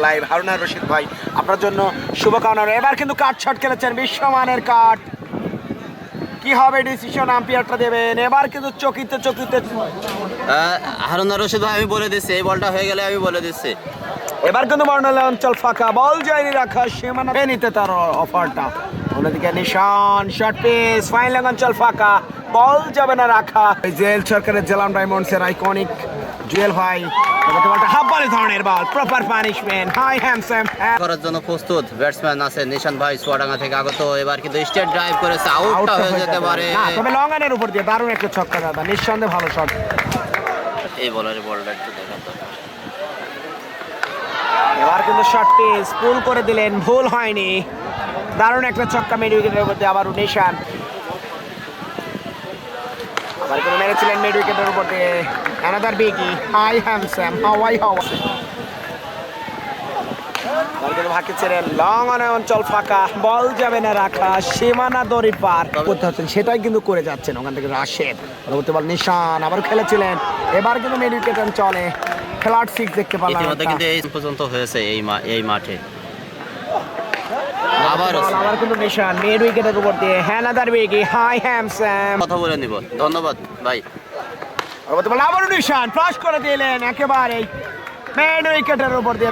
Live Harun আর রশিদ ভাই আপনার জন্য শুভকামনা। এবার কিন্তু কাট শট খেলেছেন, বিশ্বমানের কাট। কি হবে ডিসিশন আম্পায়ারটা দেবেন। এবার কিন্তু চকিতে হারুন আর রশিদ ভাই আমি বলে দিচ্ছি, এই বলটা হয়ে গেলে আমি বলে দিচ্ছি। এবার কিন্তু বর্ণালী অঞ্চল ফাঁকা, বল যায়নি রাখা সীমানা নিতে তার অফারটা। অন্যদিকে নিশান শর্ট পিস, ফাইনাল অঞ্চল ফাঁকা, বল যাবে না রাখা। জেল সরকারের জেলাম ডায়মন্ডসের আইকনিক জুয়েল ভাই হাফ বলে ধরনের বল, প্রপার পানিশমেন্ট, হাই হ্যান্ডসাম করার জন্য প্রস্তুত ব্যাটসম্যান আছে নিশান ভাই চুয়াডাঙ্গা থেকে আগত। এবার কিন্তু স্টেট ড্রাইভ করেছে, আউটটা হয়ে যেতে পারে। তবে লং আনের উপর দিয়ে দারুণ একটা ছক্কা দাদা, নিঃসন্দেহে ভালো শট। এই বলারের বলটা একটু দেখার দরকার। এবার কিন্তু শর্ট পিস পুল করে দিলেন, ভুল হয়নি, দারুণ একটা ছক্কা মিড উইকেটের উপর দিয়ে। আবার নিশান আবার কিন্তু মেরেছিলেন মিড উইকেটের উপর দিয়ে। অ্যানাদার বিগি, হাই হ্যান্ডসাম, হাওয়াই হাওয়া। ভাগছিলেন লং অঞ্চল ফাঁকা, বল যাবে না রাখা সীমানা দড়ি পার করতে হচ্ছেন, সেটাই কিন্তু করে যাচ্ছেন ওখান থেকে রাশেদ। পরবর্তী বল নিশান আবার খেলেছিলেন, এবার কিন্তু মিড উইকেট চলে। খেলার সিক্স দেখতে পারলাম ইতিমধ্যে কিন্তু এই পর্যন্ত হয়েছে এই মাঠে। আবার কিন্তু নিশান মিড উইকেটের উপর দিয়ে, অ্যানাদার বিগি, হাই হ্যান্ডসাম। কথা বলে নিব, ধন্যবাদ ভাই। পরবর্তী বল আবার নিশান ফ্লাশ করে দিলেন একেবারে মিড উইকেটের উপর দিয়ে।